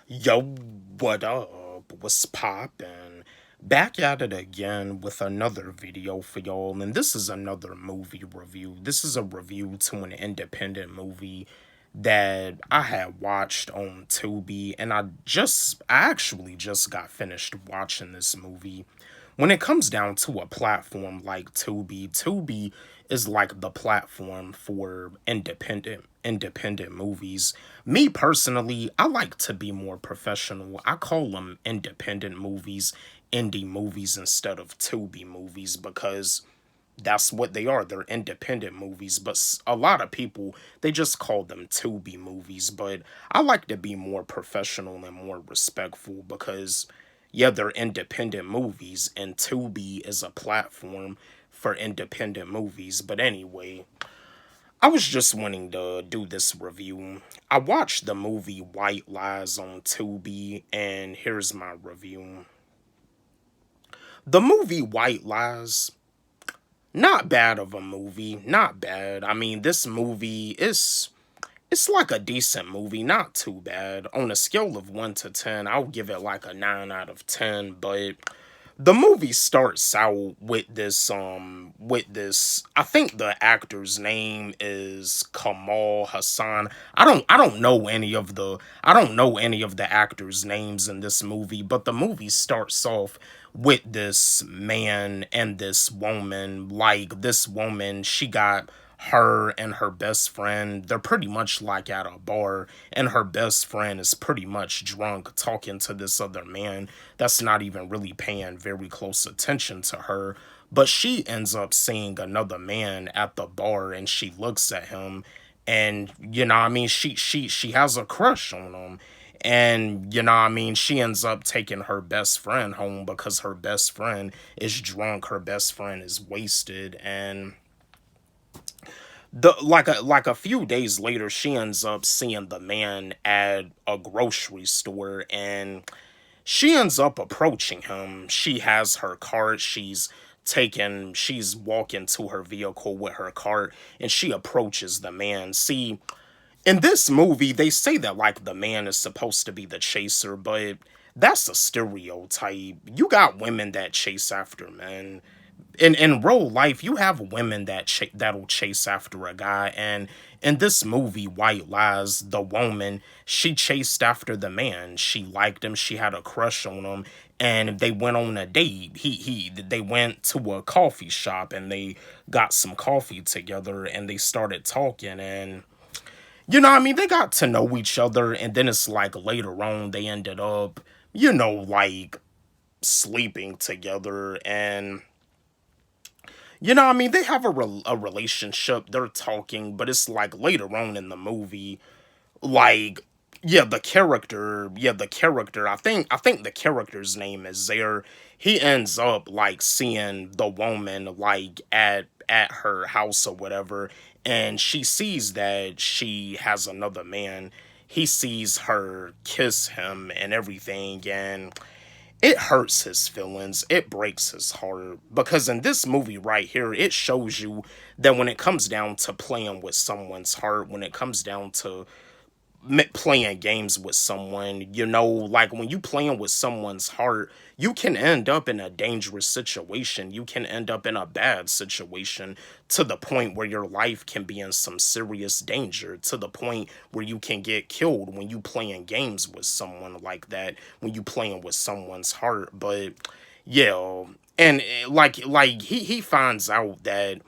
Yo, what up? What's poppin'? Back at it again with another video for y'all, and this is another movie review. This is a review to an independent movie that I had watched on Tubi, and I actually just got finished watching this movie. When it comes down to a platform like Tubi is like the platform for independent movies. Me personally, I like to be more professional. I call them independent movies, indie movies instead of Tubi movies because that's what they are. They're independent movies, but a lot of people they just call them Tubi movies. But I like to be more professional and more respectful because yeah, they're independent movies, and Tubi is a platform for independent movies. But anyway, I was just wanting to do this review. I watched the movie White Lies on Tubi, and here's my review. The movie White Lies, not bad of a movie, not bad. I mean, this movie is it's like a decent movie, not too bad. On a scale of 1 to 10, I'll give it like a 9 out of 10, but the movie starts out with this I think the actor's name is Kamal Hassan. I don't know any of the actors' names in this movie, but the movie starts off with this man and this woman. Like this woman, she got her and her best friend, they're pretty much like at a bar, and her best friend is pretty much drunk talking to this other man that's not even really paying very close attention to her. But she ends up seeing another man at the bar, and she looks at him, and I mean, she has a crush on him. And I mean, she ends up taking her best friend home because her best friend is drunk, her best friend is wasted, and a few days later she ends up seeing the man at a grocery store, and she ends up approaching him. She has her cart, she's walking to her vehicle with her cart, and she approaches the man. See, in this movie they say that like the man is supposed to be the chaser, but that's a stereotype. You got women that chase after men. In real life, you have women that'll chase after a guy, and in this movie, White Lies, the woman, she chased after the man. She liked him. She had a crush on him, and they went on a date. They went to a coffee shop and they got some coffee together, and they started talking, and I mean, they got to know each other, and then it's like later on they ended up, like sleeping together, and I mean, they have a relationship. They're talking, but it's like later on in the movie, like the character. I think the character's name is Zaire. He ends up like seeing the woman like at her house or whatever, and she sees that she has another man. He sees her kiss him and everything, and it hurts his feelings. It breaks his heart because in this movie right here, it shows you that when it comes down to playing with someone's heart, when it comes down to playing games with someone, like when you playing with someone's heart, you can end up in a dangerous situation. You can end up in a bad situation to the point where your life can be in some serious danger, to the point where you can get killed when you playing games with someone like that, when you playing with someone's heart. But yeah, and like he finds out that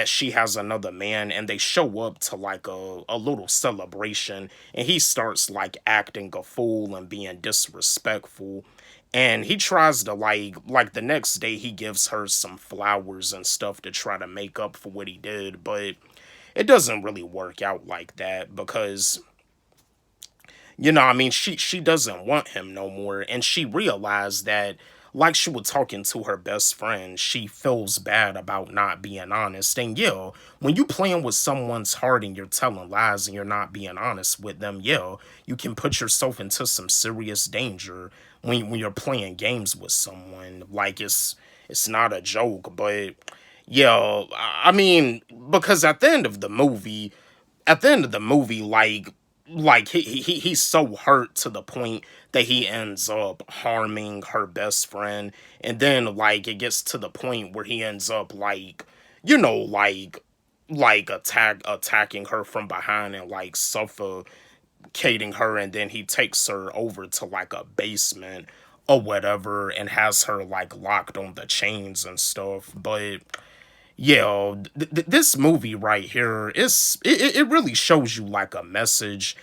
she has another man, and they show up to like a little celebration, and he starts like acting a fool and being disrespectful, and he tries to like the next day he gives her some flowers and stuff to try to make up for what he did, but it doesn't really work out like that because I mean, she doesn't want him no more, and she realized that, like she was talking to her best friend, she feels bad about not being honest. And yeah, when you playing with someone's heart and you're telling lies and you're not being honest with them, yeah, you can put yourself into some serious danger when you're playing games with someone. Like it's not a joke, but yeah, I mean, because at the end of the movie, like like he's so hurt to the point that he ends up harming her best friend, and then like it gets to the point where he ends up like, you know, like attacking her from behind and like suffocating her, and then he takes her over to like a basement or whatever and has her like locked on the chains and stuff. But yeah, this movie right here is it really shows you like a message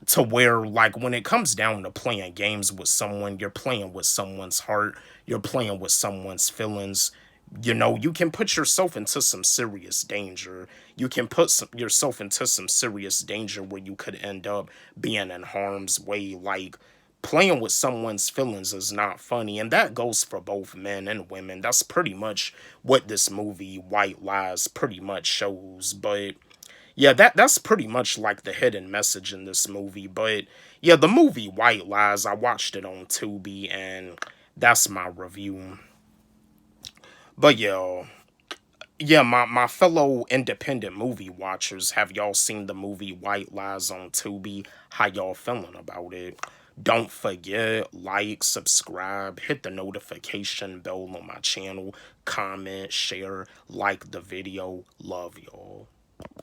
to where like when it comes down to playing games with someone, you're playing with someone's heart, you're playing with someone's feelings. You know, you can put yourself into some serious danger. You can put yourself into some serious danger where you could end up being in harm's way. Like, playing with someone's feelings is not funny, and that goes for both men and women. That's pretty much what this movie White Lies pretty much shows. But yeah, that's pretty much like the hidden message in this movie. But yeah, the movie White Lies, I watched it on Tubi, and that's my review. But yeah, my fellow independent movie watchers, have y'all seen the movie White Lies on Tubi? How y'all feeling about it? Don't forget, like, subscribe, hit the notification bell on my channel, comment, share, like the video. Love y'all.